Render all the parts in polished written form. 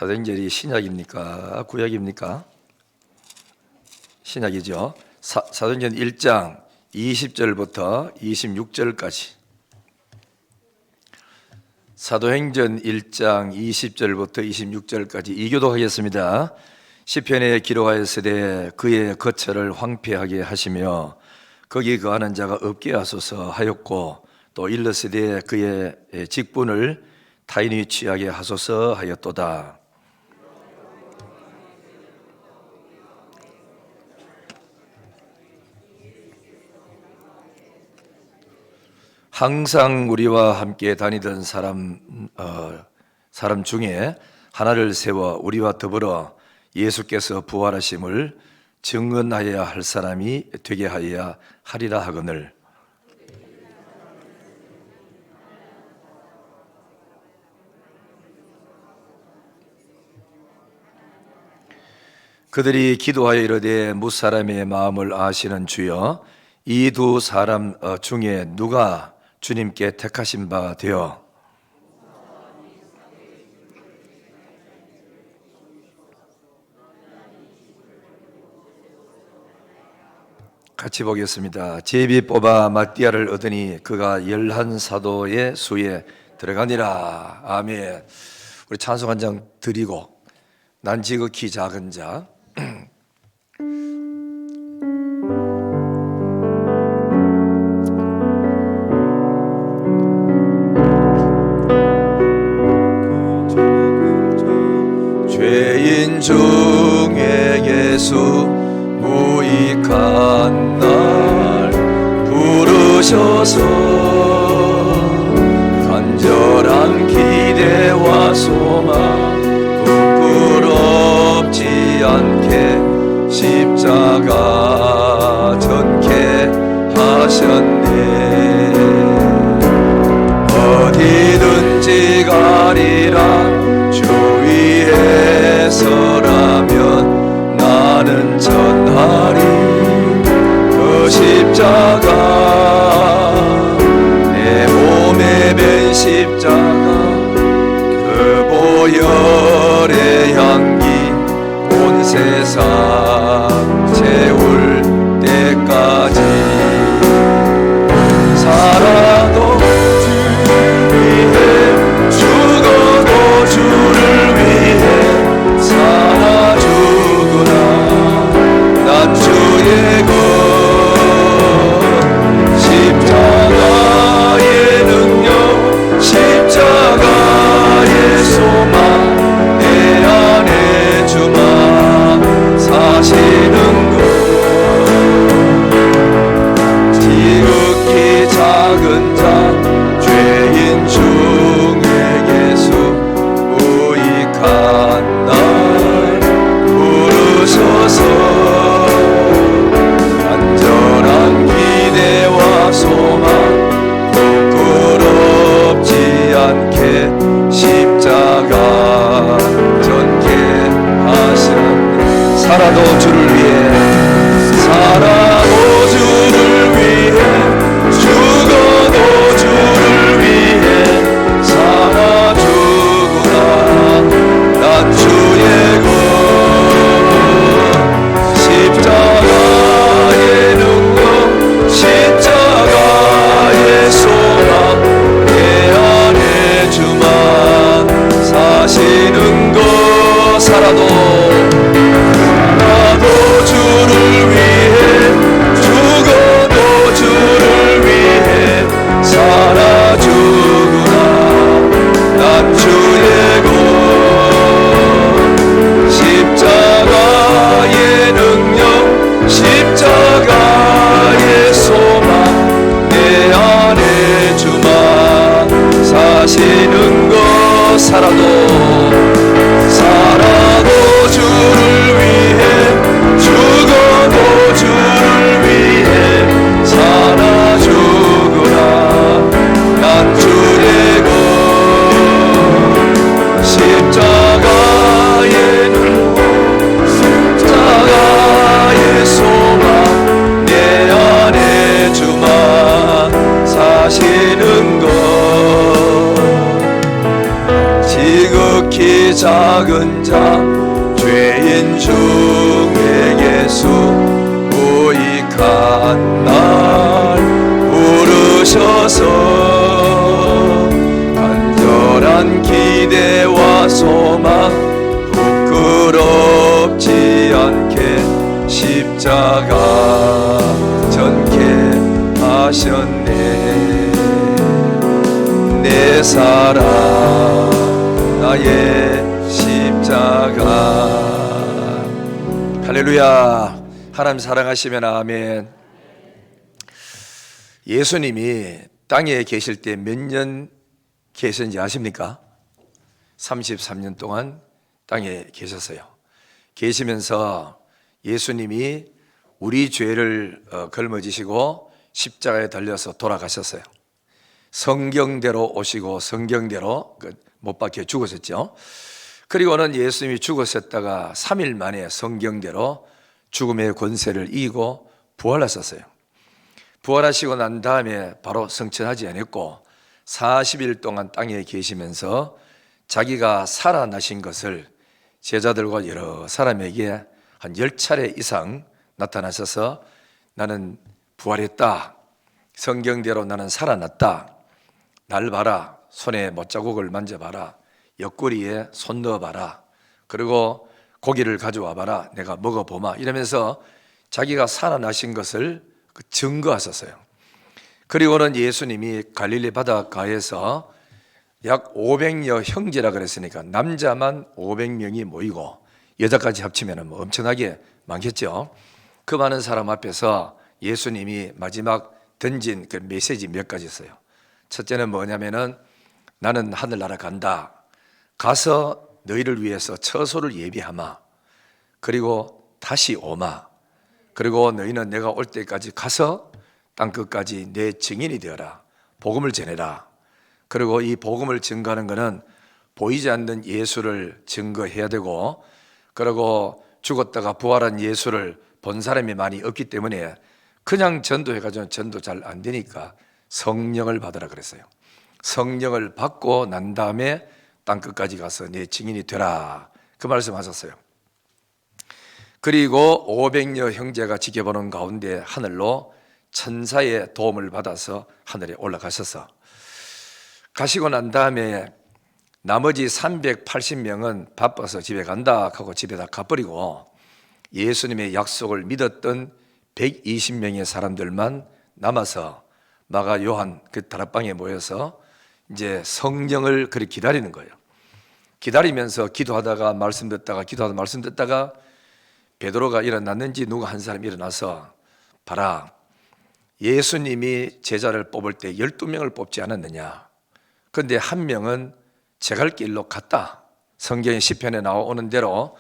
사도행전이 신약입니까? 구약입니까? 신약이죠. 사도행전 1장 20절부터 26절까지. 사도행전 1장 20절부터 26절까지 이교독하겠습니다. 시편에 기록하였으되 그의 거처를 황폐하게 하시며 거기 거하는 자가 없게 하소서 하였고, 또 일렀으되 그의 직분을 타인이 취하게 하소서 하였도다. 항상 우리와 함께 다니던 사람 중에 하나를 세워 우리와 더불어 예수께서 부활하심을 증언하여야 할 사람이 되게 하여야 하리라 하거늘. 그들이 기도하여 이르되 무사람의 마음을 아시는 주여, 이 두 사람 중에 누가 주님께 택하신 바 되어 같이 보겠습니다. 제비 뽑아 마띠아를 얻으니 그가 11사도의 수에 들어가니라. 아멘. 우리 찬송 한 장 드리고, 난 지극히 작은 자. 죄인 중에 예수 무익한 날 부르셔서 간절한 기대와 소망 부끄럽지 않게 십자가 전케 하셨네. 어디든지 가리라 주 위에 서라면 나는 전하리. 그 십자가 내 몸에 밴 십자가, 그 보혈의 향기 온 세상 채울 때까지 살아도 주를 위해, 죽어도 주를 위해 살아 주구나. 난 주의 것 십자가의 능력, 십자가의 소망, 내 안에 주만 사시는 것. 지극히 작은 자, 죄인 중에 예수 무익한 날 부르셔서 간절한 기대와 소망 부끄럽지 않게 십자가 전케 하셨네. 살아도 주를 위해, 살아도 주를 위해, 죽어도 주를 위해 살아 주구나. 난 주의 것 십자가의 능력, 십자가의 소망, 내 안에 주만 사시는 것. 살아도 작은 자 죄인 중에 예수 무익한 날 부르셔서 간절한 기대와 소망 부끄럽지 않게 십자가 전케 하셨네. 내 사랑 나의 십자가. 할렐루야. 하나님 사랑하시면 아멘. 예수님이 땅에 계실 때 몇 년 계셨는지 아십니까? 33년 동안 땅에 계셨어요. 계시면서 예수님이 우리 죄를 걸머지시고 십자가에 달려서 돌아가셨어요. 성경대로 오시고 성경대로 못 박혀 죽으셨죠. 그리고는 예수님이 죽으셨다가 3일 만에 성경대로 죽음의 권세를 이기고 부활하셨어요. 부활하시고 난 다음에 바로 성천하지 않았고 40일 동안 땅에 계시면서 자기가 살아나신 것을 제자들과 여러 사람에게 한 10차례 이상 나타나셔서 나는 부활했다. 성경대로 나는 살아났다. 날 봐라. 손에 못자국을 만져봐라. 옆구리에 손 넣어봐라. 그리고 고기를 가져와 봐라. 내가 먹어보마. 이러면서 자기가 살아나신 것을 증거하셨어요. 그리고는 예수님이 갈릴리 바닷가에서 약 500여 형제라 그랬으니까 남자만 500명이 모이고 여자까지 합치면 뭐 엄청나게 많겠죠. 그 많은 사람 앞에서 예수님이 마지막 던진 그 메시지 몇 가지 있어요. 첫째는 뭐냐면은 나는 하늘나라 간다. 가서 너희를 위해서 처소를 예비하마. 그리고 다시 오마. 그리고 너희는 내가 올 때까지 가서 땅끝까지 내 증인이 되어라. 복음을 전해라. 그리고 이 복음을 증거하는 것은 보이지 않는 예수를 증거해야 되고, 그리고 죽었다가 부활한 예수를 본 사람이 많이 없기 때문에 그냥 전도해가지고 전도 잘 안 되니까 성령을 받으라 그랬어요. 성령을 받고 난 다음에 땅끝까지 가서 내 증인이 되라. 그 말씀 하셨어요. 그리고 500여 형제가 지켜보는 가운데 하늘로 천사의 도움을 받아서 하늘에 올라가셔서 가시고 난 다음에 나머지 380명은 바빠서 집에 간다 하고 집에 다 가버리고 예수님의 약속을 믿었던 120명의 사람들만 남아서 마가 요한 그 다락방에 모여서 이제 성령을 그렇게 기다리는 거예요. 기다리면서 기도하다가 말씀 듣다가 기도하다가 말씀 듣다가 베드로가 일어났는지 누가 한 사람이 일어나서 봐라, 예수님이 제자를 뽑을 때 12명을 뽑지 않았느냐. 그런데 한 명은 제갈 길로 갔다. 성경의 시편에 나오는 대로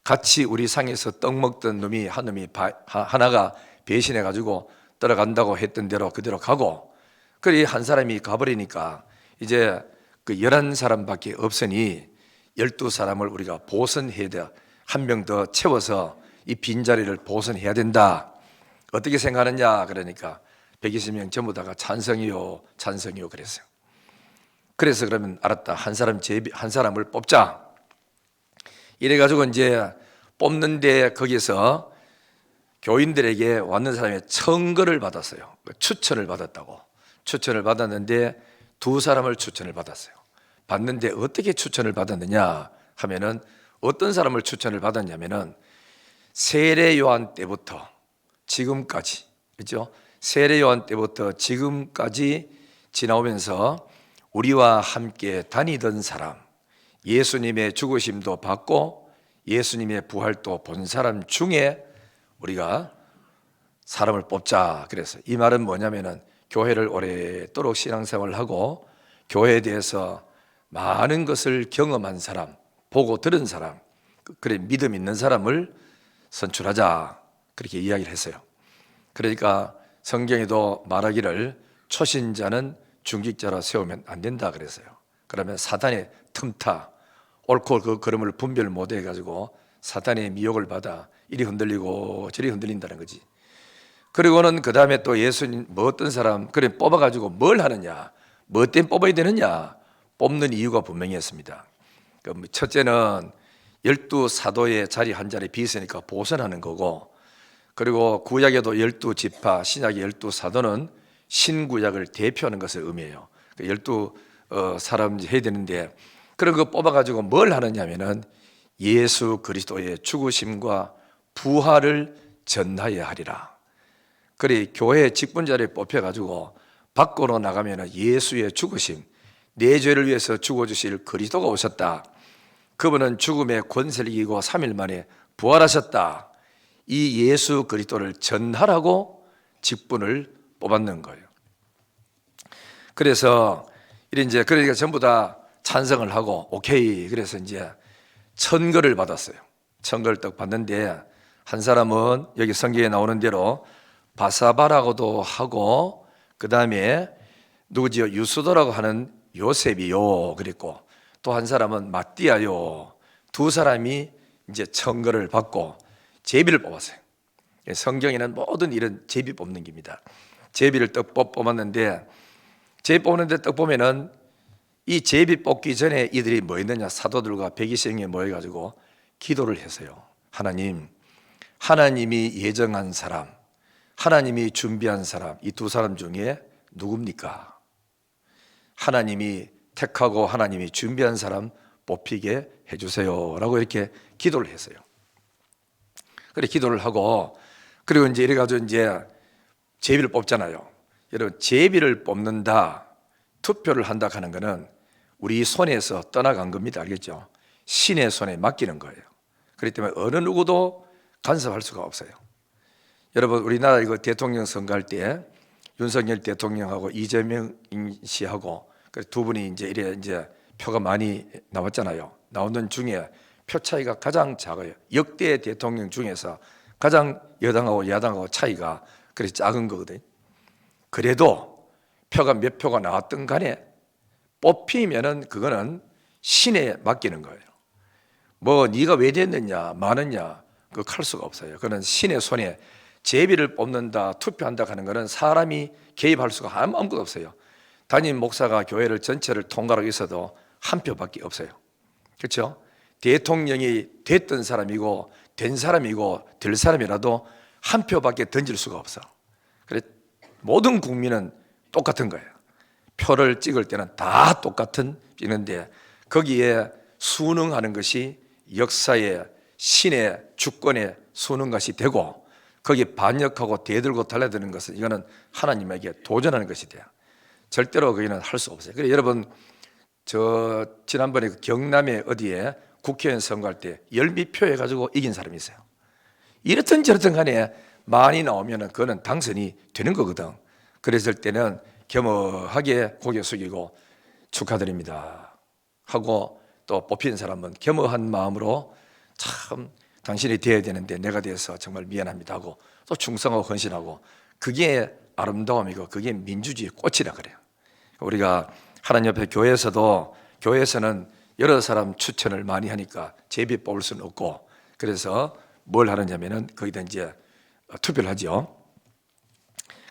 같이 우리 상에서 떡 먹던 놈이 하나가 배신해 가지고 떨어간다고 했던 대로 그대로 가고, 그리 한 사람이 가버리니까 이제 그 11사람밖에 없으니 12사람을 우리가 보선해야 돼. 한 명 더 채워서 이 빈자리를 보선해야 된다. 어떻게 생각하느냐 그러니까 120명 전부 다가 찬성이요 찬성이요 그랬어요. 그래서 그러면 알았다. 한 사람을 뽑자. 이래가지고 이제 뽑는데 거기서 교인들에게 왔는 사람의 청거를 받았어요. 추천을 받았다고. 추천을 받았는데 2사람을 추천을 받았어요. 받는데 어떻게 추천을 받았느냐 하면은 어떤 사람을 추천을 받았냐면은 세례 요한 때부터 지금까지, 그렇죠? 세례 요한 때부터 지금까지 지나오면서 우리와 함께 다니던 사람, 예수님의 죽으심도 받고 예수님의 부활도 본 사람 중에 우리가 사람을 뽑자 그랬어요. 이 말은 뭐냐면은 교회를 오래도록 신앙생활을 하고 교회에 대해서 많은 것을 경험한 사람, 보고 들은 사람, 그래 믿음 있는 사람을 선출하자 그렇게 이야기를 했어요. 그러니까 성경에도 말하기를 초신자는 중직자로 세우면 안 된다 그랬어요. 그러면 사탄의 틈타, 옳고 그 걸음을 분별 못 해가지고 사탄의 미혹을 받아 이리 흔들리고 저리 흔들린다는 거지. 그리고는 그 다음에 또 예수님 뭐 어떤 사람 그래 뽑아가지고 뭘 하느냐, 뭐 때문에 뽑아야 되느냐, 뽑는 이유가 분명히 했습니다. 첫째는 12사도의 자리 한 자리 비있으니까 보선하는 거고, 그리고 구약에도 12지파, 신약의 12사도는 신구약을 대표하는 것을 의미해요. 12사람 해야 되는데, 그런 거 뽑아가지고 뭘 하느냐면은 예수 그리스도의 죽으심과 부활을 전하여야 하리라. 그래 교회 직분자를 뽑혀가지고 밖으로 나가면은 예수의 죽으심, 내 죄를 위해서 죽어주실 그리스도가 오셨다. 그분은 죽음의 권세를 이기고 3일 만에 부활하셨다. 이 예수 그리스도를 전하라고 직분을 뽑았는 거예요. 그래서 이제 그러니까 전부 다 찬성을 하고 오케이. 그래서 이제 천거를 받았어요. 천거를 딱 받는데 한 사람은 여기 성경에 나오는 대로 바사바라고도 하고, 그 다음에 누구지요? 유수도라고 하는 요셉이요. 그랬고 또 한 사람은 마띠아요. 두 사람이 이제 천거를 받고 제비를 뽑았어요. 성경에는 모든 이런 제비 뽑는 겁니다. 제비를 딱 뽑았는데, 제비 뽑는데 딱 보면은 이 제비 뽑기 전에 이들이 뭐 했느냐? 사도들과 120명이 모여가지고 기도를 했어요. 하나님이 예정한 사람, 하나님이 준비한 사람, 이 두 사람 중에 누굽니까? 하나님이 택하고 하나님이 준비한 사람 뽑히게 해주세요 라고 이렇게 기도를 했어요. 그래 기도를 하고, 그리고 이제 이래가지고 이제 제비를 뽑잖아요. 여러분, 제비를 뽑는다, 투표를 한다 하는 것은 우리 손에서 떠나간 겁니다. 알겠죠? 신의 손에 맡기는 거예요. 그렇기 때문에 어느 누구도 간섭할 수가 없어요. 여러분, 우리나라 이거 대통령 선거할 때 윤석열 대통령하고 이재명 씨하고 두 분이 이제 표가 많이 나왔잖아요. 나오는 중에 표 차이가 가장 작아요. 역대 대통령 중에서 가장 여당하고 야당하고 차이가 그렇게 작은 거거든요. 그래도 표가 몇 표가 나왔든 간에 뽑히면은 그거는 신에 맡기는 거예요. 뭐 네가 왜 됐느냐 많으냐 그거 할 수가 없어요. 그거는 신의 손에, 제비를 뽑는다, 투표한다 하는 것은 사람이 개입할 수가 아무것도 없어요. 담임 목사가 교회를 전체를 통과하고 있어도 한 표밖에 없어요. 그렇죠? 대통령이 됐던 사람이고 된 사람이고 될 사람이라도 한 표밖에 던질 수가 없어. 그래 모든 국민은 똑같은 거예요. 표를 찍을 때는 다 똑같은 찍는데, 거기에 순응하는 것이 역사의 신의 주권에 순응한 것이 되고, 거기에 반역하고 대들고 달라드는 것은 이거는 하나님에게 도전하는 것이 돼요. 절대로 거기는 할 수 없어요. 그래 여러분, 저 지난번에 경남에 어디에 국회의원 선거할 때 열미표 해가지고 이긴 사람이 있어요. 이렇든 저렇든 간에 많이 나오면 그거는 당선이 되는 거거든. 그랬을 때는 겸허하게 고개 숙이고 축하드립니다 하고, 또 뽑힌 사람은 겸허한 마음으로 참 당신이 되어야 되는데 내가 돼서 정말 미안합니다 하고 또 충성하고 헌신하고, 그게 아름다움이고 그게 민주주의의 꽃이라 그래요. 우리가 하나님 옆에 교회에서는 여러 사람 추천을 많이 하니까 제비 뽑을 수는 없고, 그래서 뭘 하느냐면은 거기다 이제 투표를 하죠.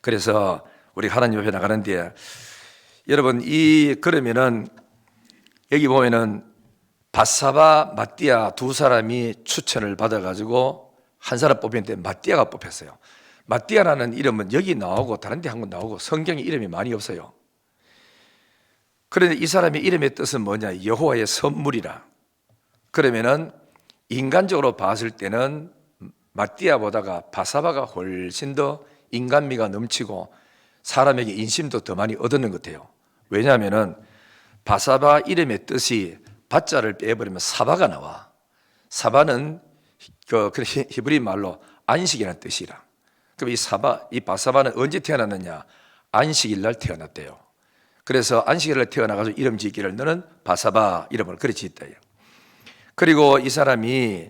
그래서 우리 하나님 옆에 나가는데, 여러분 그러면은 여기 보면은 바사바, 마띠아 두 사람이 추천을 받아가지고 한 사람 뽑혔는데 마띠아가 뽑혔어요. 마띠아라는 이름은 여기 나오고 다른 데 한 건 나오고 성경에 이름이 많이 없어요. 그런데 이 사람의 이름의 뜻은 뭐냐? 여호와의 선물이라. 그러면은 인간적으로 봤을 때는 마띠아보다가 바사바가 훨씬 더 인간미가 넘치고 사람에게 인심도 더 많이 얻는 것 같아요. 왜냐하면은 바사바 이름의 뜻이 바자를 빼버리면 사바가 나와. 사바는 그 히브리 말로 안식이라는 뜻이라. 그럼 이 바사바는 언제 태어났느냐? 안식일 날 태어났대요. 그래서 안식일 날 태어나가지고 이름 짓기를 너는 바사바 이름을 그렇게 짓다. 그리고 이 사람이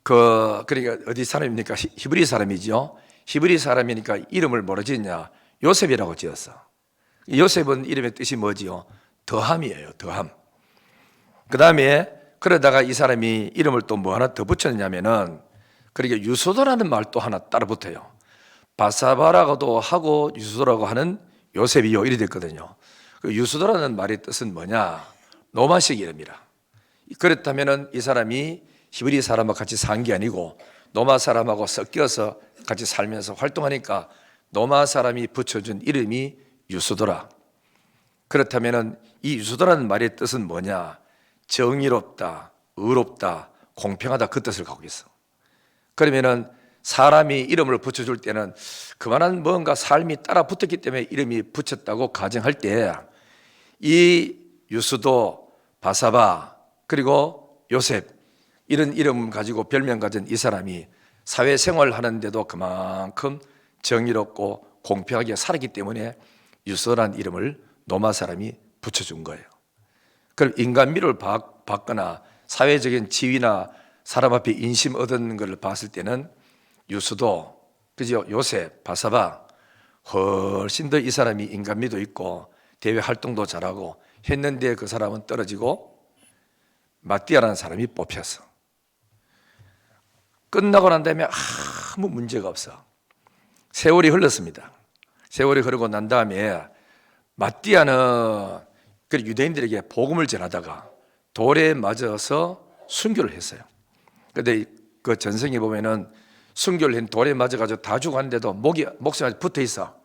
그러니까 어디 사람입니까? 히브리 사람이죠. 히브리 사람이니까 이름을 뭐로 짓냐? 요셉이라고 지었어. 요셉은 이름의 뜻이 뭐지요? 더함이에요. 더함. 그 다음에 그러다가 이 사람이 이름을 또 뭐 하나 더 붙였냐면은, 그러니까 유소도라는 말 또 하나 따라 붙어요. 바사바라고도 하고 유소도라고 하는 요셉이요 이래 됐거든요. 그 유소도라는 말의 뜻은 뭐냐? 로마식 이름이라. 그렇다면 이 사람이 히브리 사람과 같이 산 게 아니고 노마 사람하고 섞여서 같이 살면서 활동하니까 노마 사람이 붙여준 이름이 유스도라. 그렇다면 이 유스도라는 말의 뜻은 뭐냐? 정의롭다, 의롭다, 공평하다, 그 뜻을 갖고 있어. 그러면은 사람이 이름을 붙여줄 때는 그만한 뭔가 삶이 따라 붙었기 때문에 이름이 붙였다고 가정할 때 이 유스도, 바사바, 그리고 요셉, 이런 이름 가지고 별명 가진 이 사람이 사회생활을 하는데도 그만큼 정의롭고 공평하게 살았기 때문에 유스도라는 이름을 노마 사람이 붙여준 거예요. 그럼 인간미를 받거나 사회적인 지위나 사람 앞에 인심 얻은 걸 봤을 때는 유스도, 그죠? 요셉, 바사바 훨씬 더 이 사람이 인간미도 있고 대외 활동도 잘하고 했는데 그 사람은 떨어지고 마띠아라는 사람이 뽑혔어. 끝나고 난 다음에 아무 문제가 없어. 세월이 흘렀습니다. 세월이 흐르고 난 다음에 마띠아는 유대인들에게 복음을 전하다가 돌에 맞아서 순교를 했어요. 그런데 그 전생에 보면은 순교를 한 돌에 맞아가지고 다 죽었는데도 목숨에 붙어 있어.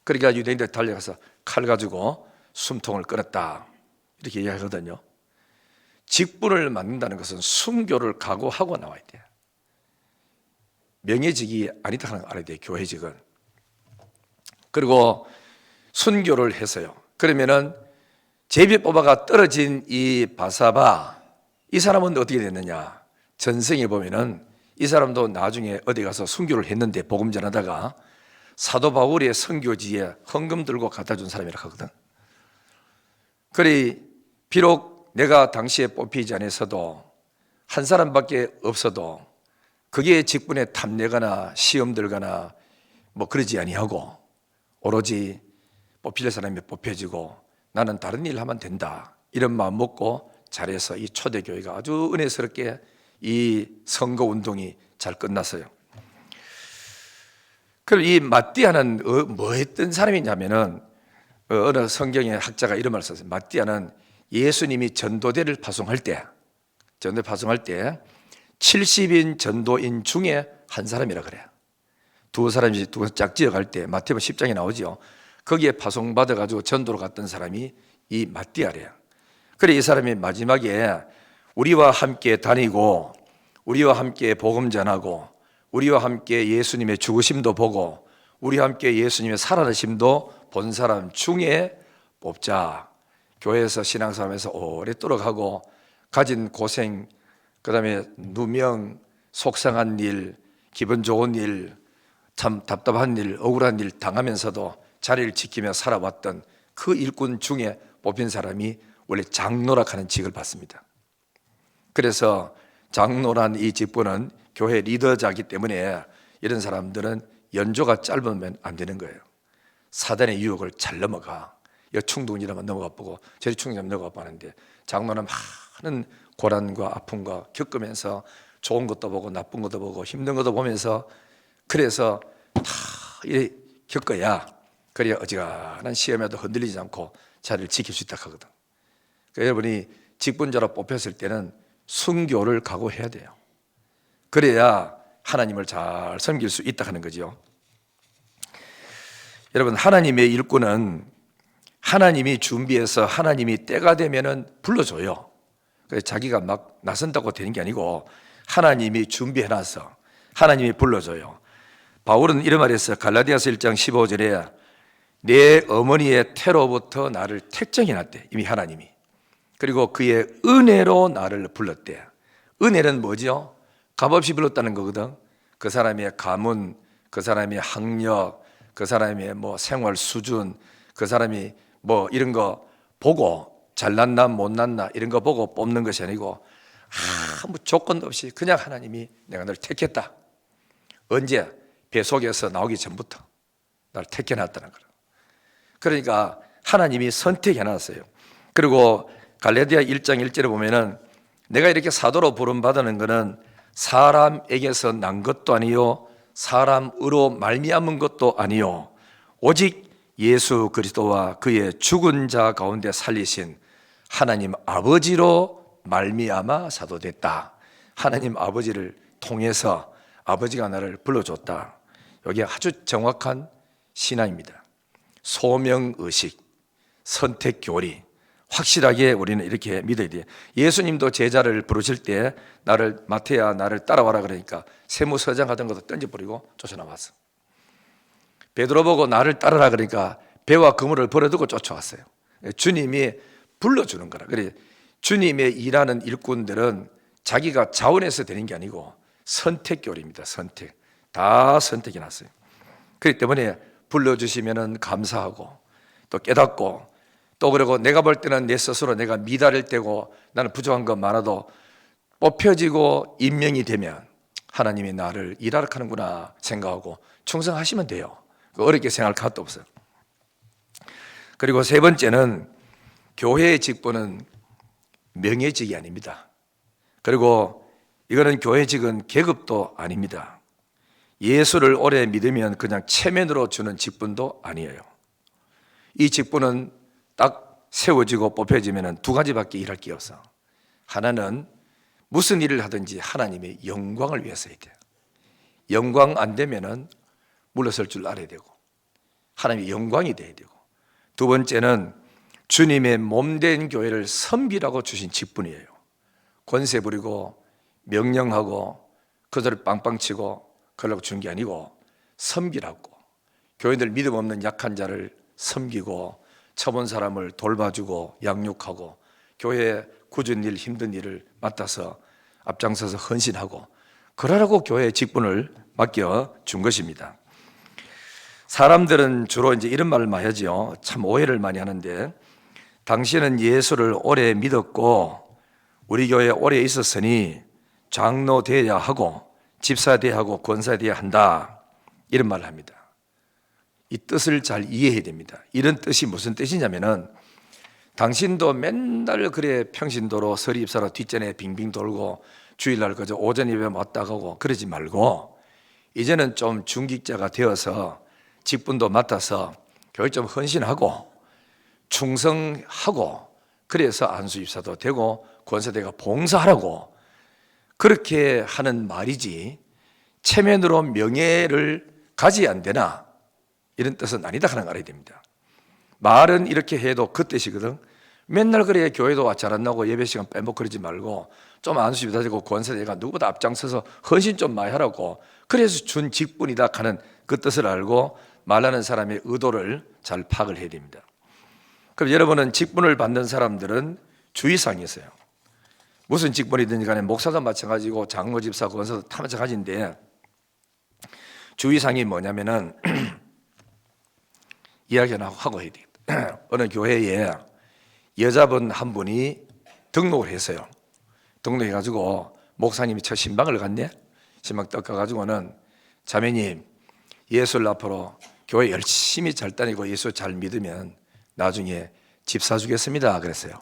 그러니까 유대인들 달려가서 칼 가지고 숨통을 끊었다, 이렇게 이야기하거든요. 직분을 맡는다는 것은 순교를 각오하고 나와야 돼. 명예직이 아니다 하는 걸 알아야 돼, 교회직은. 그리고 순교를 했어요. 그러면은 제비 뽑아가 떨어진 이 바사바, 이 사람은 어떻게 됐느냐? 전생에 보면은 이 사람도 나중에 어디 가서 순교를 했는데 복음 전하다가 사도 바울의 선교지에 헌금 들고 갖다 준 사람이라고 하거든. 그래, 비록 내가 당시에 뽑히지 않았어도 한 사람밖에 없어도 그게 직분에 탐내거나 시험 들거나 뭐 그러지 아니하고 오로지 뽑힐 사람이 뽑혀지고 나는 다른 일 하면 된다, 이런 마음 먹고 잘해서 이 초대교회가 아주 은혜스럽게 이 선거운동이 잘 끝났어요. 그럼 이 마띠아는 뭐 했던 사람이냐면은 어느 성경의 학자가 이런 말을 썼어요. 마띠아는 예수님이 전도대를 파송할 때 70인 전도인 중에 한 사람이라 그래요. 두 사람이 짝지어 갈 때 마태복음 10장에 나오죠. 거기에 파송받아가지고 전도로 갔던 사람이 이 마띠아래요. 그래, 이 사람이 마지막에 우리와 함께 다니고 우리와 함께 복음 전하고 우리와 함께 예수님의 죽으심도 보고 우리와 함께 예수님의 살아나심도 본 사람 중에 뽑자. 교회에서 신앙생활에서 오랫도록 하고 가진 고생, 그 다음에 누명, 속상한 일, 기분 좋은 일, 참 답답한 일, 억울한 일 당하면서도 자리를 지키며 살아왔던 그 일꾼 중에 뽑힌 사람이 원래 장로라 하는 직을 받습니다. 그래서 장로란 이 직분은 교회 리더자이기 때문에 이런 사람들은 연조가 짧으면 안 되는 거예요. 사단의 유혹을 잘 넘어가. 여 충동이라면 넘어가 보고 저리 충동이라면 넘어가 보는데 장로는 많은 고난과 아픔과 겪으면서 좋은 것도 보고 나쁜 것도 보고 힘든 것도 보면서 그래서 다 이렇게 겪어야 그래야 어지간한 시험에도 흔들리지 않고 자리를 지킬 수 있다 하거든. 그러니까 여러분이 직분자로 뽑혔을 때는 순교를 각오해야 돼요. 그래야 하나님을 잘 섬길 수 있다 하는 거죠. 여러분, 하나님의 일꾼은 하나님이 준비해서 하나님이 때가 되면은 불러줘요. 그래서 자기가 막 나선다고 되는 게 아니고 하나님이 준비해놔서 하나님이 불러줘요. 바울은 이런 말을 했어요. 갈라디아서 1장 15절에 내 어머니의 태로부터 나를 택정해놨대, 이미 하나님이. 그리고 그의 은혜로 나를 불렀대. 은혜는 뭐죠? 값없이 불렀다는 거거든. 그 사람의 가문, 그 사람의 학력, 그 사람의 뭐 생활 수준, 그 사람이 뭐 이런 거 보고 잘났나 못났나 이런 거 보고 뽑는 것이 아니고 아무 조건도 없이 그냥 하나님이 내가 널 택했다. 언제? 뱃속에서 나오기 전부터 날 택해놨다는 거예요. 그러니까 하나님이 선택해놨어요. 그리고 갈라디아 1장 1절에 보면은 내가 이렇게 사도로 부름받는 것은 사람에게서 난 것도 아니요 사람으로 말미암은 것도 아니요 오직 예수 그리스도와 그의 죽은 자 가운데 살리신 하나님 아버지로 말미암아 사도됐다. 하나님 아버지를 통해서 아버지가 나를 불러줬다. 여기 아주 정확한 신앙입니다. 소명의식, 선택교리, 확실하게 우리는 이렇게 믿어야 돼요. 예수님도 제자를 부르실 때 나를, 마태야 나를 따라와라 그러니까 세무서장 하던 것도 던져버리고 쫓아나왔어. 베드로 보고 나를 따르라 그러니까 배와 그물을 버려두고 쫓아왔어요. 주님이 불러주는 거라. 그래, 주님의 일하는 일꾼들은 자기가 자원해서 되는 게 아니고 선택교리입니다. 선택. 다 선택이 났어요. 그렇기 때문에 불러주시면 감사하고 또 깨닫고 또 그리고 내가 볼 때는 내 스스로 내가 미달일 때고 나는 부족한 것 많아도 뽑혀지고 임명이 되면 하나님이 나를 일하러 하는구나 생각하고 충성하시면 돼요. 어렵게 생각할 것도 없어요. 그리고 세 번째는 교회의 직분은 명예직이 아닙니다. 그리고 이거는 교회직은 계급도 아닙니다. 예수를 오래 믿으면 그냥 체면으로 주는 직분도 아니에요. 이 직분은 딱 세워지고 뽑혀지면 두 가지밖에 일할 게 없어. 하나는 무슨 일을 하든지 하나님의 영광을 위해서 해야 돼요. 영광 안 되면은 물러설 줄 알아야 되고 하나님의 영광이 돼야 되고, 두 번째는 주님의 몸된 교회를 섬기라고 주신 직분이에요. 권세 부리고 명령하고 그들을 빵빵치고 그러려고 준 게 아니고 섬기라고, 교인들 믿음 없는 약한 자를 섬기고 처본 사람을 돌봐주고 양육하고 교회 굳은 일 힘든 일을 맡아서 앞장서서 헌신하고 그러라고 교회의 직분을 맡겨준 것입니다. 사람들은 주로 이제 이런 말을 많이 하죠. 참 오해를 많이 하는데, 당신은 예수를 오래 믿었고 우리 교회에 오래 있었으니 장로 되어야 하고 집사 되어야 하고 권사 되어야 한다, 이런 말을 합니다. 이 뜻을 잘 이해해야 됩니다. 이런 뜻이 무슨 뜻이냐면은 당신도 맨날 그래 평신도로 서리입사로 뒷전에 빙빙 돌고 주일날 그저 오전 예배 왔다 가고 그러지 말고 이제는 좀 중직자가 되어서 직분도 맡아서 교회 좀 헌신하고 충성하고 그래서 안수입사도 되고 권사대가 봉사하라고 그렇게 하는 말이지, 체면으로 명예를 가져야 안 되나 이런 뜻은 아니다 하는 걸 알아야 됩니다. 말은 이렇게 해도 그 뜻이거든. 맨날 그래 교회도 잘 안 나오고 예배 시간 빼먹고 그러지 말고 좀 안수입사 되고 권사대가 누구보다 앞장서서 헌신 좀 많이 하라고, 그래서 준 직분이다 하는 그 뜻을 알고 말하는 사람의 의도를 잘 파악을 해야 됩니다. 그럼 여러분은 직분을 받는 사람들은 주의사항이 있어요. 무슨 직분이든지 간에 목사도 마찬가지고 장로, 집사, 권사도 다 마찬가지인데 주의사항이 뭐냐면은 이야기나 하고 해야 되겠다. 어느 교회에 여자분 한 분이 등록을 했어요. 등록해가지고 목사님이 첫 신방을 갔네. 신방 떡 가가지고는 자매님 예수를 앞으로 교회 열심히 잘 다니고 예수 잘 믿으면 나중에 집 사주겠습니다 그랬어요.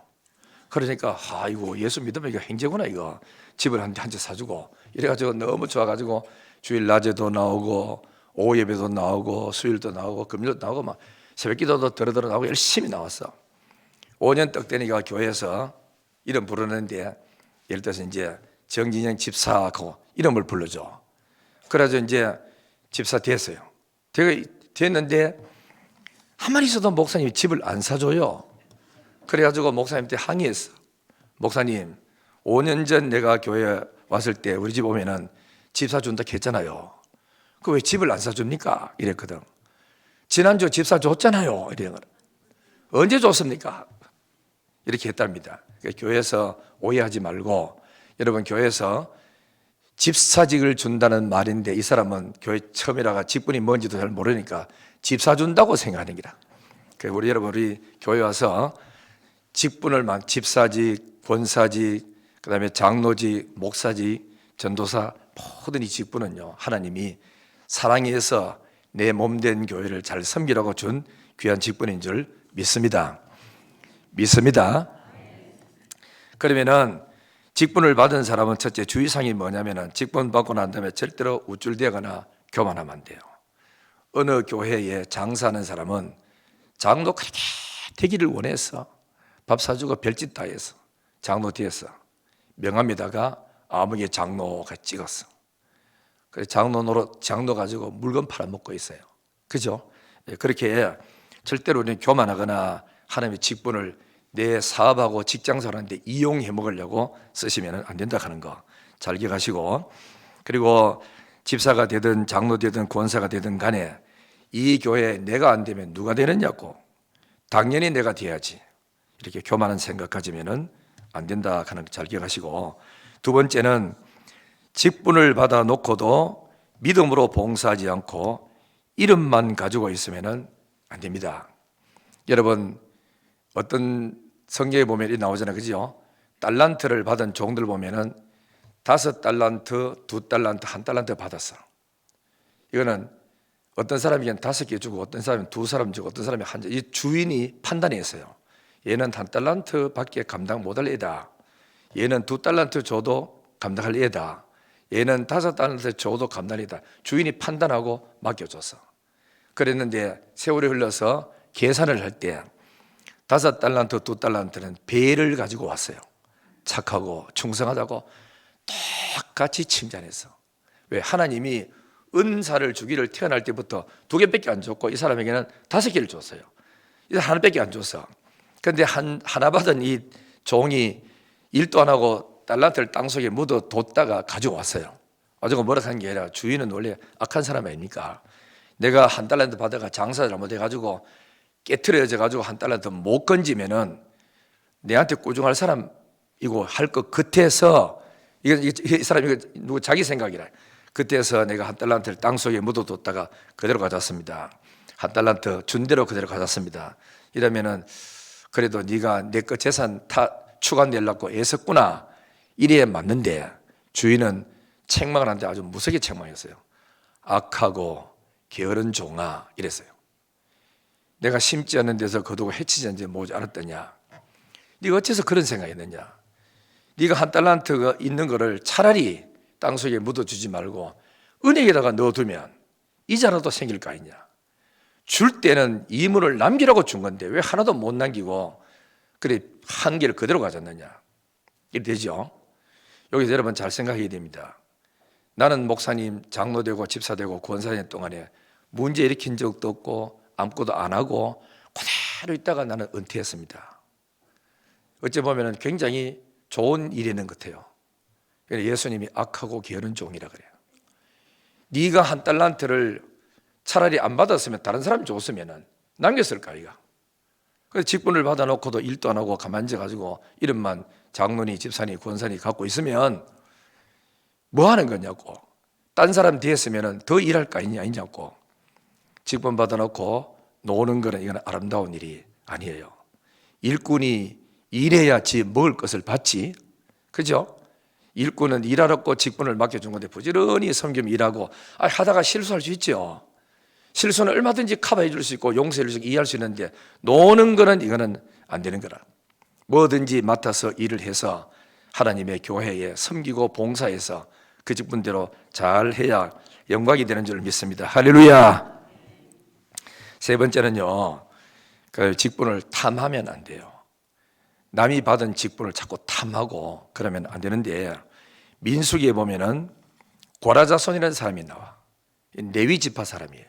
그러니까 이거 예수 믿으면 이거 행제구나, 이거 집을 한 채 사주고 이래가지고 너무 좋아가지고 주일 낮에도 나오고 오후 예배도 나오고 수요일도 나오고 금요일도 나오고 막 새벽기도도 들어 나오고 열심히 나왔어. 5년 떡 되니까 교회에서 이름 부르는데 예를 들어서 이제 정진영 집사하고 이름을 불러줘. 그래서 이제 집사 됐어요. 됐는데 한마디 있어도 목사님이 집을 안 사줘요. 그래가지고 목사님한테 항의했어. 목사님 5년 전 내가 교회에 왔을 때 우리 집 오면은 집 사준다 했잖아요. 그 왜 집을 안 사줍니까? 이랬거든. 지난주 집 사줬잖아요. 이래. 언제 줬습니까? 이렇게 했답니다. 그러니까 교회에서 오해하지 말고, 여러분 교회에서 집사직을 준다는 말인데 이 사람은 교회 처음이라가 직분이 뭔지도 잘 모르니까 집 사준다고 생각하는 기라. 우리 여러분 우리 교회 와서 직분을 집사직, 권사직, 그다음에 장로직, 목사직, 전도사 모든 이 직분은요 하나님이 사랑해서 내 몸된 교회를 잘 섬기라고 준 귀한 직분인 줄 믿습니다. 그러면은 직분을 받은 사람은 첫째 주의사항이 뭐냐면은 직분 받고 난 다음에 절대로 우쭐대거나 교만하면 안 돼요. 어느 교회에 장사하는 사람은 장로 그렇게 되기를 원해서 밥 사주고 별짓 다 해서 장로 되었어. 명함에다가 아무개 장로가 찍었어. 그래서 장로 가지고 물건 팔아먹고 있어요. 그죠? 그렇게 절대로 우리는 교만하거나 하나님의 직분을 내 사업하고 직장생활하는데 이용해 먹으려고 쓰시면 안 된다 하는 거 잘 기억하시고, 그리고 집사가 되든 장로 되든 권사가 되든 간에 이 교회에 내가 안 되면 누가 되느냐고, 당연히 내가 돼야지, 이렇게 교만한 생각 가지면 안 된다 하는 거 잘 기억하시고, 두 번째는 직분을 받아 놓고도 믿음으로 봉사하지 않고 이름만 가지고 있으면 안 됩니다. 여러분, 어떤 성경에 보면 이 나오잖아요, 그죠? 달란트를 받은 종들 보면은 5달란트, 2달란트, 1달란트 받았어. 이거는 어떤 사람에게는 5개 주고 어떤 사람은 2사람 주고 어떤 사람이 한, 이 주인이 판단했어요. 얘는 1달란트 밖에 감당 못할 애다. 얘는 2달란트 줘도 감당할 애다. 얘는 5달란트 줘도 감당할 애다. 주인이 판단하고 맡겨줬어. 그랬는데 세월이 흘러서 계산을 할 때 5달란트, 2달란트는 배를 가지고 왔어요. 착하고 충성하다고 똑같이 칭찬했어. 왜? 하나님이 은사를 주기를 태어날 때부터 2개밖에 안 줬고 이 사람에게는 5개를 줬어요. 이제 하나밖에 안 줬어. 그런데 하나 받은 이 종이 일도 안 하고 달란트를 땅속에 묻어 뒀다가 가지고 왔어요. 가지고 뭐라 하는 게 아니라 주인은 원래 악한 사람 아닙니까? 내가 1달란트 받아가 장사 잘못해가지고 깨트려져가지고 1달란트 못 건지면은 내한테 꾸중할 사람이고 할 것 같아서, 이 사람이 누구 자기 생각이라. 그때서 내가 1달란트를 땅속에 묻어뒀다가 그대로 가졌습니다. 1달란트 준 대로 그대로 가졌습니다. 이러면은 그래도 네가 내 거 재산 추가내려고 애썼구나, 이래야 맞는데 주인은 책망을 하는데 아주 무섭게 책망했어요. 악하고 게으른 종아, 이랬어요. 내가 심지 않는 데서 거두고 해치지 않는지 모지 않았더냐. 네가 어째서 그런 생각했느냐. 네가 1달란트가 있는 거를 차라리 땅속에 묻어주지 말고 은행에다가 넣어두면 이자라도 생길 거 아니냐. 줄 때는 이물을 남기라고 준 건데 왜 하나도 못 남기고 그래 한 개를 그대로 가졌느냐. 이렇게 되죠. 여기서 여러분 잘 생각해야 됩니다. 나는 목사님, 장로 되고 집사 되고 권사님 동안에 문제 일으킨 적도 없고 아무것도 안 하고 그대로 있다가 나는 은퇴했습니다. 어찌 보면 굉장히 좋은 일이는 것 같아요. 예수님이 악하고 게으른 종이라 그래요. 네가 1달란트를 차라리 안 받았으면 다른 사람이 줬으면 남겼을까 이가. 그래서 직분을 받아놓고도 일도 안 하고 가만히 앉아가지고 이름만 장로니 집사니 권사니 갖고 있으면 뭐 하는 거냐고. 딴 사람 됐으면 더 일할 거 아니냐고. 직분 받아놓고 노는 거는 이건 아름다운 일이 아니에요. 일꾼이 일해야 지 먹을 것을 받지, 그죠? 일꾼은 일하라고 직분을 맡겨준 건데 부지런히 섬기면 일하고 하다가 실수할 수 있죠. 실수는 얼마든지 커버해 줄 수 있고 용서해 줄 수 있고 이해할 수 있는데 노는 거는 이거는 안 되는 거라. 뭐든지 맡아서 일을 해서 하나님의 교회에 섬기고 봉사해서 그 직분대로 잘 해야 영광이 되는 줄 믿습니다. 할렐루야. 세 번째는요, 그 직분을 탐하면 안 돼요. 남이 받은 직분을 자꾸 탐하고 그러면 안 되는데, 민수기에 보면은 고라자손이라는 사람이 나와. 레위 지파 사람이에요.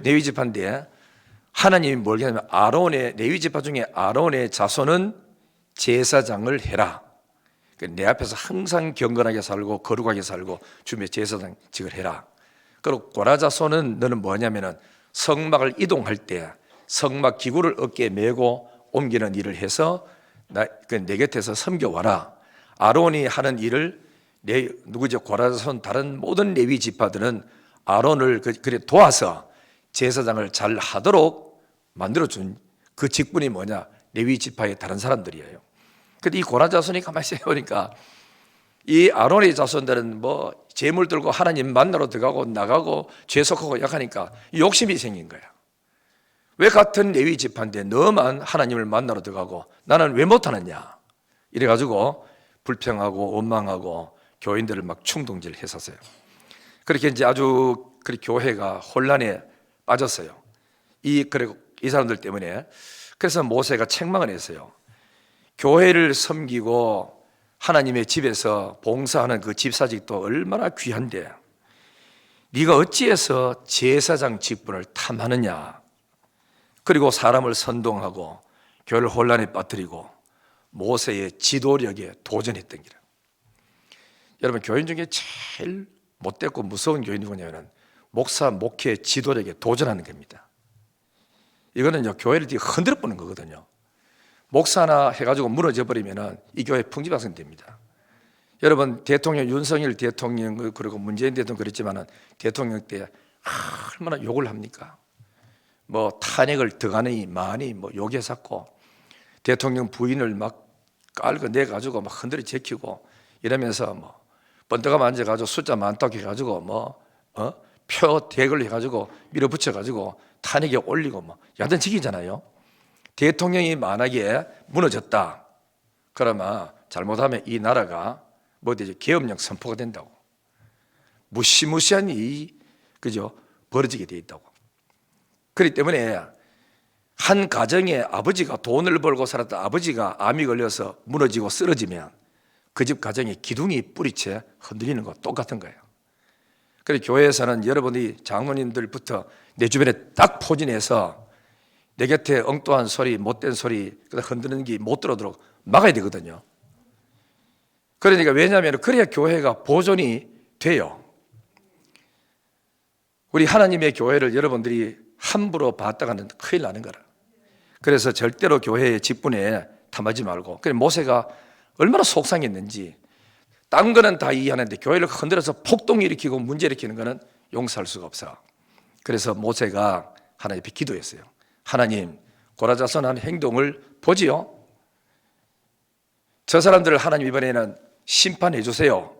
레위 지파인데 하나님이 뭘 하냐면 레위 지파 중에 아론의 자손은 제사장을 해라. 내 앞에서 항상 경건하게 살고 거룩하게 살고 주님의 제사장직을 해라. 그리고 고라자손은 너는 뭐냐면은 성막을 이동할 때 성막 기구를 어깨에 메고 옮기는 일을 해서 내 곁에서 섬겨와라. 아론이 하는 일을 누구죠? 고라자손 다른 모든 레위 지파들은 아론을 그래 도와서 제사장을 잘 하도록 만들어준 그 직분이 뭐냐? 레위 지파의 다른 사람들이에요. 근데 이 고라자손이 가만히 생각해보니까 이 아론의 자손들은 뭐 재물 들고 하나님 만나러 들어가고 나가고 죄속하고 약하니까 욕심이 생긴 거야. 왜 같은 레위 지파인데 너만 하나님을 만나러 들어가고 나는 왜 못하느냐. 이래가지고 불평하고 원망하고 교인들을 막 충동질 했었어요. 그렇게 이제 아주 교회가 혼란에 빠졌어요. 이 사람들 때문에. 그래서 모세가 책망을 했어요. 교회를 섬기고 하나님의 집에서 봉사하는 그 집사직도 얼마나 귀한데 네가 어찌해서 제사장 직분을 탐하느냐. 그리고 사람을 선동하고 교회를 혼란에 빠뜨리고 모세의 지도력에 도전했던 기라. 여러분, 교인 중에 제일 못됐고 무서운 교인이 누구냐면 목사, 목회 지도력에 도전하는 겁니다. 이거는 교회를 흔들어 보는 거거든요. 목사나 해가지고 무너져 버리면 이 교회 풍지박산 됩니다. 여러분, 대통령 윤석열 대통령 그리고 문재인 대통령 그랬지만은 대통령 때 얼마나 욕을 합니까? 뭐 탄핵을 더가니 많이 뭐 욕했었고 대통령 부인을 막 깔고 내 가지고 막 흔들어 제키고 이러면서 뭐 번더가 만져가지고 숫자 많다고 해가지고 표 대걸 해가지고 밀어붙여가지고 탄핵에 올리고 뭐 야단치기잖아요. 대통령이 만약에 무너졌다 그러면 잘못하면 이 나라가 뭐 되죠? 계엄령 선포가 된다고. 무시무시한 일이 그죠? 벌어지게 돼 있다고. 그렇기 때문에 한 가정에 아버지가 돈을 벌고 살았던 아버지가 암이 걸려서 무너지고 쓰러지면 그 집 가정의 기둥이 뿌리채 흔들리는 거 똑같은 거예요. 그래서 교회에서는 여러분이 장로님들부터 내 주변에 딱 포진해서 내 곁에 엉뚱한 소리, 못된 소리, 흔드는 게 못 들어오도록 막아야 되거든요. 그러니까 왜냐하면 그래야 교회가 보존이 돼요. 우리 하나님의 교회를 여러분들이 함부로 봤다가는 큰일 나는 거라. 그래서 절대로 교회의 직분에 탐하지 말고. 그래서 모세가 얼마나 속상했는지 딴 거는 다 이해하는데 교회를 흔들어서 폭동 일으키고 문제 일으키는 거는 용서할 수가 없어. 그래서 모세가 하나님 앞에 기도했어요. 하나님, 고라자손한 행동을 보지요. 저 사람들을 하나님 이번에는 심판해 주세요.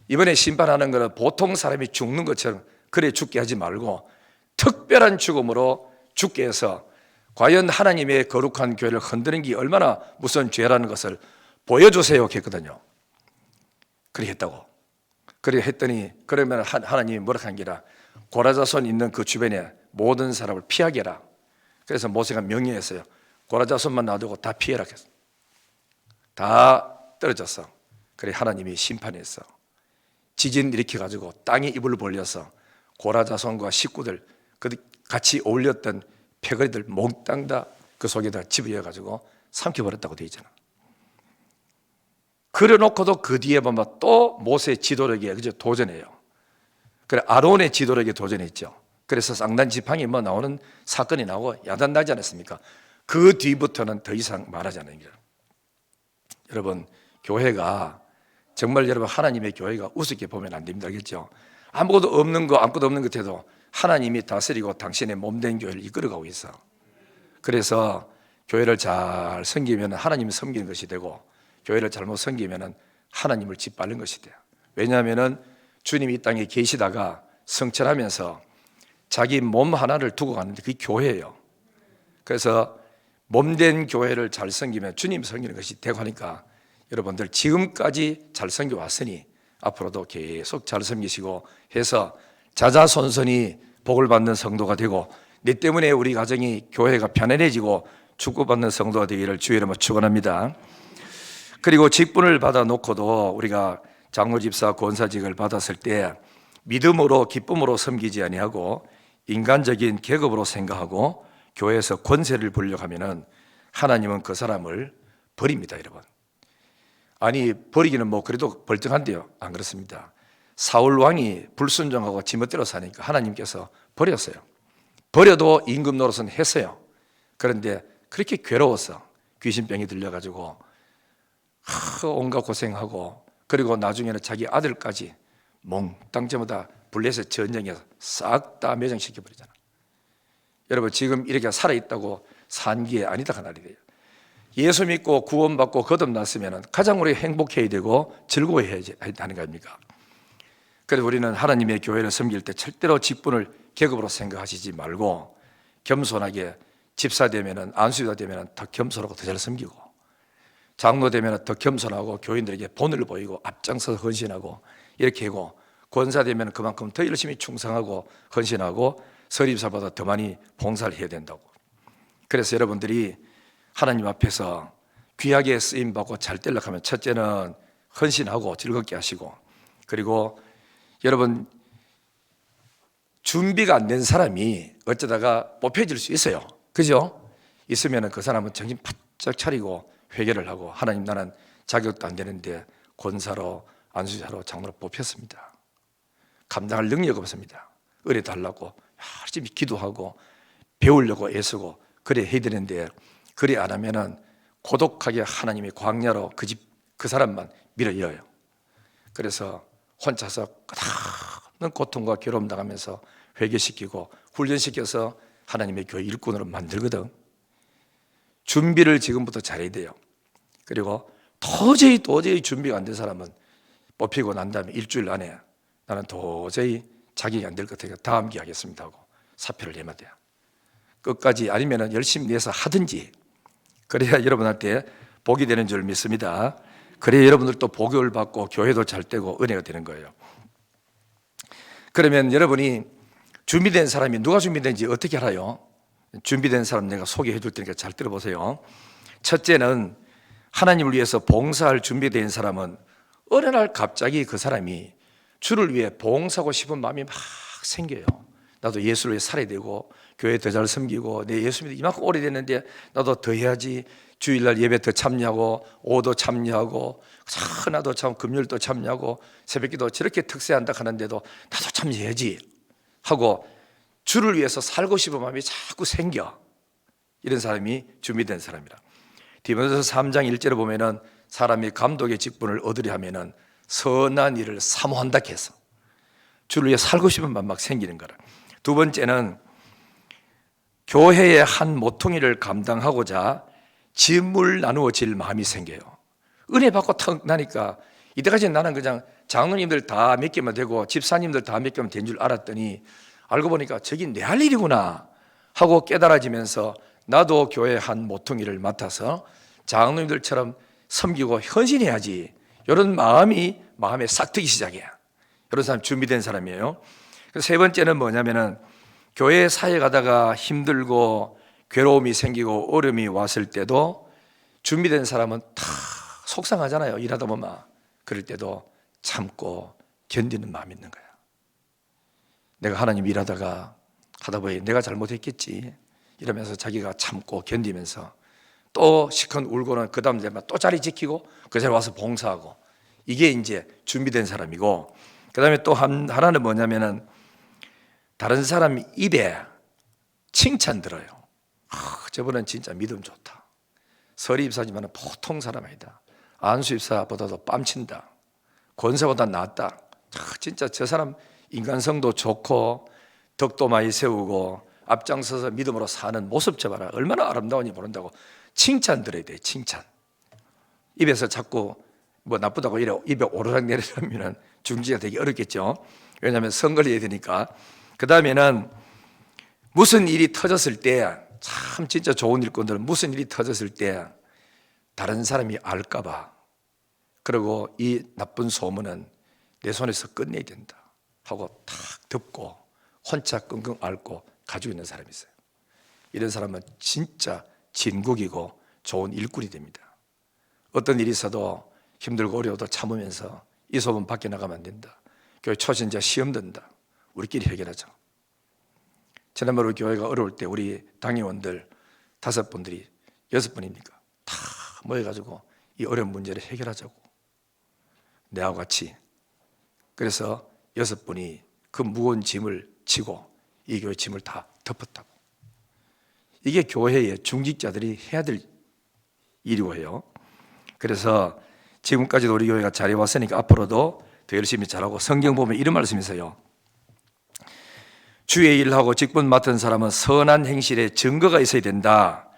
이번에 심판하는 것은 보통 사람이 죽는 것처럼 그래 죽게 하지 말고 특별한 죽음으로 죽게 해서 과연 하나님의 거룩한 교회를 흔드는 게 얼마나 무서운 죄라는 것을 보여주세요 했거든요. 그렇게 했다고. 그렇게 했더니 그러면 하나님이 뭐라 한 게라 고라자손 있는 그 주변에 모든 사람을 피하게 해라. 그래서 모세가 명령했어요. 고라자손만 놔두고 다 피해라 했어. 다 떨어졌어. 그래 하나님이 심판했어. 지진 일으켜가지고 땅에 이불을 벌려서 고라자손과 식구들 같이 어울렸던 패거리들 몽땅 다 그 속에다 집어여가지고 삼켜버렸다고 되어 있잖아. 그래놓고도 그 뒤에 보면 또 모세의 지도력에 그저 도전해요. 그래 아론의 지도력에 도전했죠. 그래서 쌍단 지팡이 뭐 나오는 사건이 나오고 야단 나지 않았습니까? 그 뒤부터는 더 이상 말하지 않습니다. 여러분, 교회가 정말 여러분 하나님의 교회가 우습게 보면 안 됩니다. 알겠죠? 아무것도 없는 것 해도 하나님이 다스리고 당신의 몸된 교회를 이끌어가고 있어. 그래서 교회를 잘 섬기면 하나님을 섬기는 것이 되고 교회를 잘못 섬기면 하나님을 짓밟는 것이 돼요. 왜냐하면 주님이 이 땅에 계시다가 성천하면서 자기 몸 하나를 두고 가는데 그게 교회예요. 그래서 몸된 교회를 잘 섬기면 주님 섬기는 것이 되고 하니까 여러분들 지금까지 잘 섬겨 왔으니 앞으로도 계속 잘 섬기시고 해서 자자손손이 복을 받는 성도가 되고 내 때문에 우리 가정이 교회가 편안해지고 축복받는 성도가 되기를 주의 이름으로 축원합니다. 그리고 직분을 받아 놓고도 우리가 장로 집사 권사직을 받았을 때 믿음으로 기쁨으로 섬기지 아니하고 인간적인 계급으로 생각하고 교회에서 권세를 부리려고 하면은 하나님은 그 사람을 버립니다, 여러분. 아니 버리기는 뭐 그래도 벌떡한데요. 안 그렇습니다. 사울 왕이 불순종하고 지멋대로 사니까 하나님께서 버렸어요. 버려도 임금 노릇은 했어요. 그런데 그렇게 괴로워서 귀신병이 들려가지고 온갖 고생하고 그리고 나중에는 자기 아들까지 몽땅 전부 다 블레셋 전쟁에서 싹 다 매장시켜버리잖아. 여러분 지금 이렇게 살아있다고 산 게 아니다 그 말이 돼요. 예수 믿고 구원받고 거듭났으면 가장 우리 행복해야 되고 즐거워해야 하는 거 아닙니까? 그래서 우리는 하나님의 교회를 섬길 때 절대로 직분을 계급으로 생각하시지 말고 겸손하게 집사 되면은 안수자 되면은 더 겸손하고 더 잘 섬기고 장로 되면은 더 겸손하고 교인들에게 본을 보이고 앞장서서 헌신하고 이렇게 하고 권사 되면은 그만큼 더 열심히 충성하고 헌신하고 설립사보다 더 많이 봉사를 해야 된다고. 그래서 여러분들이 하나님 앞에서 귀하게 쓰임받고 잘 되려고 하면 첫째는 헌신하고 즐겁게 하시고, 그리고 여러분 준비가 안 된 사람이 어쩌다가 뽑혀질 수 있어요. 그죠? 있으면 그 사람은 정신 바짝 차리고 회개를 하고, 하나님 나는 자격도 안 되는데 권사로 안수자로 장로로 뽑혔습니다. 감당할 능력 없습니다. 의뢰 달라고 열심히 기도하고 배우려고 애쓰고 그래 해야 되는데, 그래 안 하면은 고독하게 하나님의 광야로 그 사람만 밀어넣어요. 그래서 혼자서 끝없는 고통과 괴로움 당하면서 회개시키고 훈련시켜서 하나님의 교회 일꾼으로 만들거든. 준비를 지금부터 잘해야 돼요. 그리고 도저히 준비가 안 된 사람은 뽑히고 난 다음에 일주일 안에 나는 도저히 자격이 안 될 것 같으니까 다음 기회 하겠습니다 하고 사표를 내면 돼요. 끝까지, 아니면 열심히 내서 하든지, 그래야 여러분한테 복이 되는 줄 믿습니다. 그래야 여러분들도 복을 받고 교회도 잘 되고 은혜가 되는 거예요. 그러면 여러분이 준비된 사람이 누가 준비된지 어떻게 알아요? 준비된 사람 내가 소개해 줄 테니까 잘 들어보세요. 첫째는 하나님을 위해서 봉사할 준비된 사람은 어느 날 갑자기 그 사람이 주를 위해 봉사하고 싶은 마음이 막 생겨요. 나도 예수를 위해 살아야 되고 교회 더 잘 섬기고 내 예수 믿어 이만큼 오래됐는데 나도 더 해야지. 주일날 예배 더 참여하고 오도 참여하고 나도 참 금요일도 참여하고 새벽기도 저렇게 특세한다 하는데도 나도 참여해야지 하고 주를 위해서 살고 싶은 마음이 자꾸 생겨. 이런 사람이 준비된 사람이라. 디모데후서 3장 1절에 보면은 사람이 감독의 직분을 얻으려 하면은 선한 일을 사모한다 해서 주를 위해 살고 싶은 마음 막 생기는 거라. 두 번째는 교회의 한 모퉁이를 감당하고자 짐을 나누어 질 마음이 생겨요. 은혜 받고 탁 나니까 이때까지 나는 그냥 장로님들 다 맡기면 되고 집사님들 다 맡기면 된 줄 알았더니 알고 보니까 저기 내 할 일이구나 하고 깨달아지면서 나도 교회 한 모퉁이를 맡아서 장로님들처럼 섬기고 헌신해야지, 이런 마음이 마음에 싹 트기 시작해요. 이런 사람 준비된 사람이에요. 세 번째는 뭐냐면은 교회 사회 가다가 힘들고 괴로움이 생기고 어려움이 왔을 때도 준비된 사람은 다 속상하잖아요. 일하다 보면. 그럴 때도 참고 견디는 마음이 있는 거야. 내가 하나님 일하다가 하다 보니 내가 잘못했겠지 이러면서 자기가 참고 견디면서 또 시큰 울고는 그 다음 되면 또 자리 지키고 그 자리에 와서 봉사하고, 이게 이제 준비된 사람이고, 그 다음에 또 하나는 뭐냐면은 다른 사람 입에 칭찬 들어요. 저분은 진짜 믿음 좋다. 서리 입사지만 보통 사람 아니다. 안수 입사보다도 뺨친다. 권사보다 낫다. 진짜 저 사람 인간성도 좋고 덕도 많이 세우고 앞장서서 믿음으로 사는 모습 봐라. 얼마나 아름다운지 모른다고 칭찬 들어야 돼. 칭찬. 입에서 자꾸 뭐 나쁘다고 이래 입에 오르락 내리려면 중지가 되기 어렵겠죠. 왜냐하면 선거를 해야 되니까. 그 다음에는 무슨 일이 터졌을 때, 참 진짜 좋은 일꾼들은 무슨 일이 터졌을 때 다른 사람이 알까봐, 그리고 이 나쁜 소문은 내 손에서 끝내야 된다 하고 탁 덮고 혼자 끙끙 앓고 가지고 있는 사람이 있어요. 이런 사람은 진짜 진국이고 좋은 일꾼이 됩니다. 어떤 일이 있어도 힘들고 어려워도 참으면서 이 소문 밖에 나가면 안 된다. 교회 초신자 시험 든다. 우리끼리 해결하자. 지난번에 우리 교회가 어려울 때 우리 당회원들 5분들이 6분입니까? 다 모여가지고 이 어려운 문제를 해결하자고. 내와 같이. 그래서 6분이 그 무거운 짐을 지고 이 교회 짐을 다 덮었다고. 이게 교회의 중직자들이 해야 될 일이고 해요. 그래서 지금까지도 우리 교회가 잘해왔으니까 앞으로도 더 열심히 잘하고, 성경 보면 이런 말씀이 있어요. 주의 일하고 직분 맡은 사람은 선한 행실에 증거가 있어야 된다.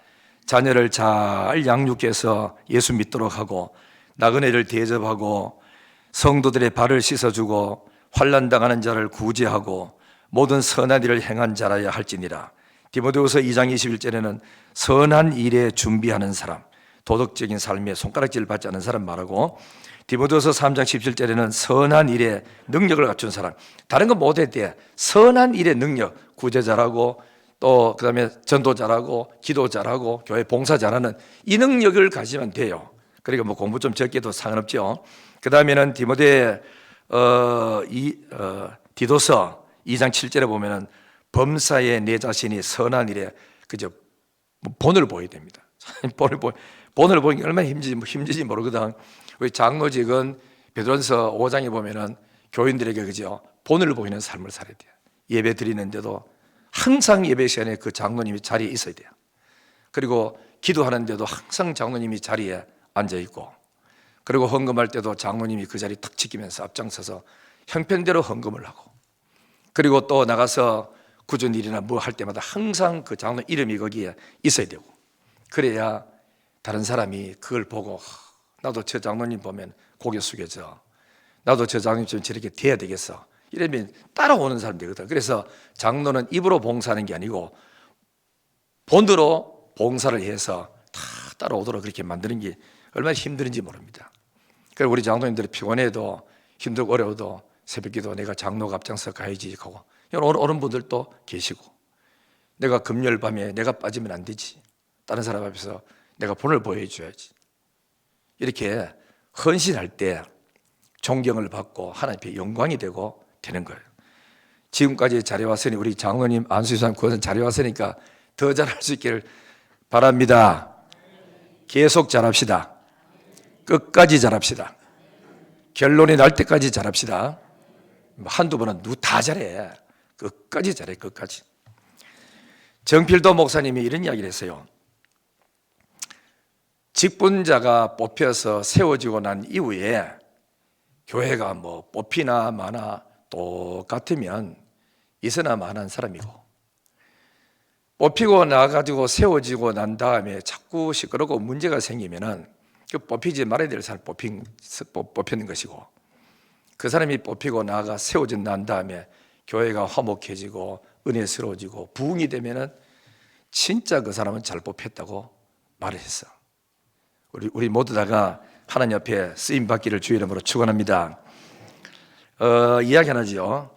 자녀를 잘 양육해서 예수 믿도록 하고 나그네를 대접하고 성도들의 발을 씻어주고 환난 당하는 자를 구제하고 모든 선한 일을 행한 자라야 할지니라. 디모데후서 2장 21절에는 선한 일에 준비하는 사람, 도덕적인 삶에 손가락질 받지 않는 사람 말하고, 디모데후서 3장 17절에는 선한 일에 능력을 갖춘 사람, 다른 거 못할 때 선한 일의 능력, 구제자라고 또 그다음에 전도 잘하고 기도 잘하고 교회 봉사 잘하는 이 능력을 가지면 돼요. 그러니까 뭐 공부 좀 적게도 상관없죠. 그다음에는 디도서 2장 7절에 보면은 범사에 내 자신이 선한 일에 그저 본을 보여야 됩니다. 본을 보는 게 얼마나 힘든지 모르거든. 우리 장로직은 베드로전서 5장에 보면은 교인들에게 그죠 본을 보이는 삶을 살아야 돼요. 예배 드리는데도 항상 예배 시간에 그 장로님이 자리에 있어야 돼요. 그리고 기도하는데도 항상 장로님이 자리에 앉아 있고, 그리고 헌금할 때도 장로님이 그 자리 탁 지키면서 앞장서서 형편대로 헌금을 하고, 그리고 또 나가서 굳은 일이나 뭐 할 때마다 항상 그 장로 이름이 거기에 있어야 되고, 그래야 다른 사람이 그걸 보고 나도 저 장로님 보면 고개 숙여져, 나도 저 장로님처럼 저렇게 돼야 되겠어, 이러면 따라오는 사람 되거든. 그래서 장로는 입으로 봉사하는 게 아니고 본으로 봉사를 해서 다 따라오도록 그렇게 만드는 게 얼마나 힘든지 모릅니다. 그리고 우리 장로님들이 피곤해도 힘들고 어려워도 새벽기도 내가 장로가 앞장서 가야지 하고 오는 분들도 계시고, 내가 금요일 밤에 내가 빠지면 안 되지, 다른 사람 앞에서 내가 본을 보여줘야지, 이렇게 헌신할 때 존경을 받고 하나님께 영광이 되는 거예요. 지금까지 잘해왔으니 우리 장로님 안수사님 그것은 잘해왔으니까 더 잘할 수 있기를 바랍니다. 계속 잘합시다. 끝까지 잘합시다. 결론이 날 때까지 잘합시다. 한두 번은 다 잘해. 끝까지 잘해. 끝까지. 정필도 목사님이 이런 이야기를 했어요. 직분자가 뽑혀서 세워지고 난 이후에 교회가 뭐 뽑히나 마나 똑같으면 있으나 마나한 사람이고, 뽑히고 나가지고 세워지고 난 다음에 자꾸 시끄럽고 문제가 생기면은 그 뽑히지 말아야 될 사람 뽑히는 것이고, 그 사람이 뽑히고 나가 세워진 난 다음에 교회가 화목해지고 은혜스러워지고 부흥이 되면은 진짜 그 사람은 잘 뽑혔다고 말을 했어. 우리 모두 다가 하나님 앞에 쓰임 받기를 주의 이름으로 축원합니다. 이야기 하나죠.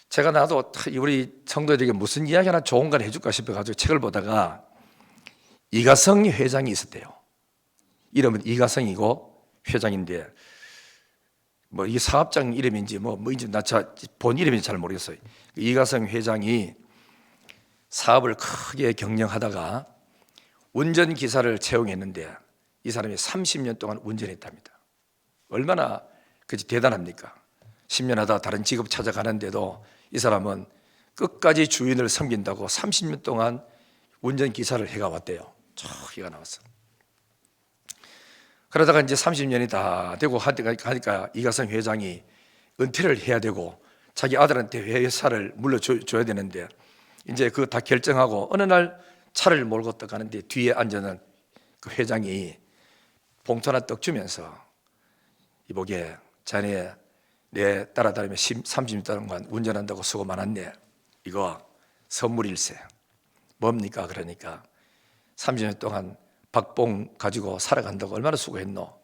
제가 나도 우리 성도들에게 무슨 이야기 하나 좋은 걸 해줄까 싶어가지고 책을 보다가 이가성 회장이 있었대요. 이름은 이가성이고 회장인데 뭐 이 사업장 이름인지 뭐인지 나 본 이름인지 잘 모르겠어요. 이가성 회장이 사업을 크게 경영하다가 운전기사를 채용했는데 이 사람이 30년 동안 운전했답니다. 얼마나 대단합니까? 10년 하다 다른 직업 찾아가는데도 이 사람은 끝까지 주인을 섬긴다고 30년 동안 운전기사를 해가 왔대요. 저기가 나왔어. 그러다가 이제 30년이 다 되고 하니까 이가성 회장이 은퇴를 해야 되고 자기 아들한테 회사를 물려줘야 되는데 이제 그거 다 결정하고 어느 날 차를 몰고 딱 가는데 뒤에 앉아있는 그 회장이 봉투 하나 떡 주면서 이보게 자네 내 따라다니며 30년 동안 운전한다고 수고 많았네. 이거 선물일세. 뭡니까? 그러니까 30년 동안 박봉 가지고 살아간다고 얼마나 수고했노.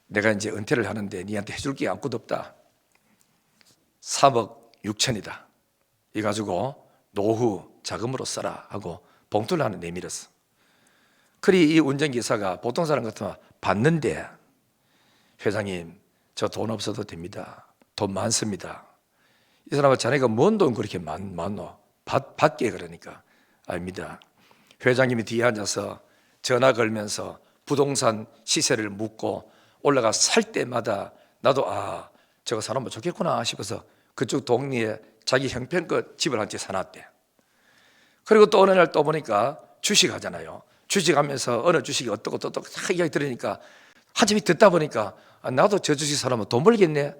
내가 이제 은퇴를 하는데 니한테 해줄 게 아무것도 없다. 3억 6천이다. 이 가지고 노후 자금으로 써라 하고 봉투를 하나 내밀었어. 그리 이 운전기사가 보통 사람 같으면 받는데, 회장님 저 돈 없어도 됩니다. 돈 많습니다. 이 사람은 자네가 뭔 돈 그렇게 많노? 받게. 그러니까 아닙니다. 회장님이 뒤에 앉아서 전화 걸면서 부동산 시세를 묻고 올라가 살 때마다 나도 저거 사놓으면 좋겠구나 싶어서 그쪽 동네에 자기 형편껏 집을 한 채 사놨대. 그리고 또 어느 날 또 보니까 주식하잖아요. 주식하면서 어느 주식이 어떻고 다 이야기 들으니까 한참이 듣다 보니까 나도 저 주식 사놓으면 돈 벌겠네.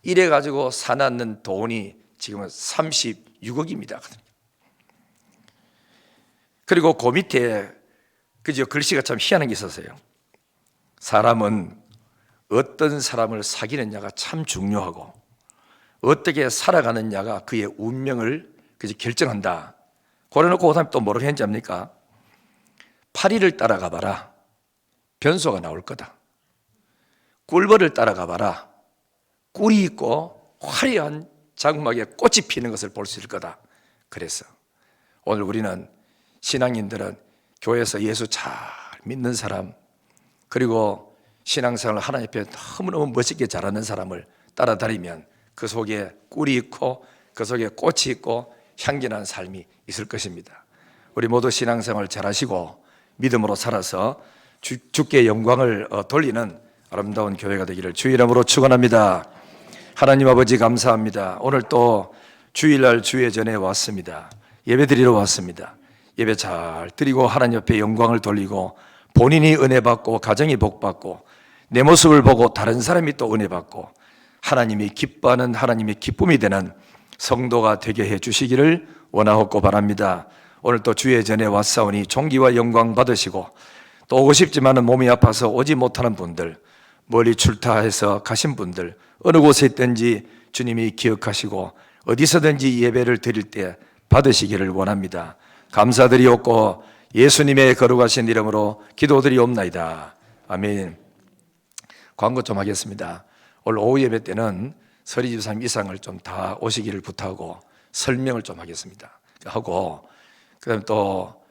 이래가지고 사놨는 돈이 지금은 36억입니다. 그리고 그 밑에 글씨가 참 희한한 게 있었어요. 사람은 어떤 사람을 사귀느냐가 참 중요하고 어떻게 살아가느냐가 그의 운명을 결정한다. 그래놓고 그 다음에 또 뭐라고 했는지 압니까? 파리를 따라가 봐라. 변소가 나올 거다. 꿀벌을 따라가 봐라. 꿀이 있고 화려한 장막에 꽃이 피는 것을 볼 수 있을 거다. 그래서 오늘 우리는 신앙인들은 교회에서 예수 잘 믿는 사람, 그리고 신앙생활을 하나님 앞에 너무너무 멋있게 잘하는 사람을 따라다니면 그 속에 꿀이 있고 그 속에 꽃이 있고 향기나는 삶이 있을 것입니다. 우리 모두 신앙생활 잘하시고 믿음으로 살아서 주께 영광을 돌리는 아름다운 교회가 되기를 주의 이름으로 축원합니다. 하나님 아버지 감사합니다. 오늘 또 주일날 주의 전에 왔습니다. 예배 드리러 왔습니다. 예배 잘 드리고 하나님 앞에 영광을 돌리고 본인이 은혜 받고 가정이 복 받고 내 모습을 보고 다른 사람이 또 은혜 받고 하나님이 기뻐하는 하나님의 기쁨이 되는 성도가 되게 해 주시기를 원하옵고 바랍니다. 오늘 또 주의 전에 왔사오니 존귀와 영광 받으시고 또 오고 싶지만은 몸이 아파서 오지 못하는 분들, 멀리 출타해서 가신 분들, 어느 곳에 있든지 주님이 기억하시고 어디서든지 예배를 드릴 때 받으시기를 원합니다. 감사드리옵고 예수님의 거룩하신 이름으로 기도드리옵나이다. 아멘. 광고 좀 하겠습니다. 오늘 오후 예배 때는 서리집사님 이상을 좀 다 오시기를 부탁하고 설명을 좀 하겠습니다. 하고 그다음에 또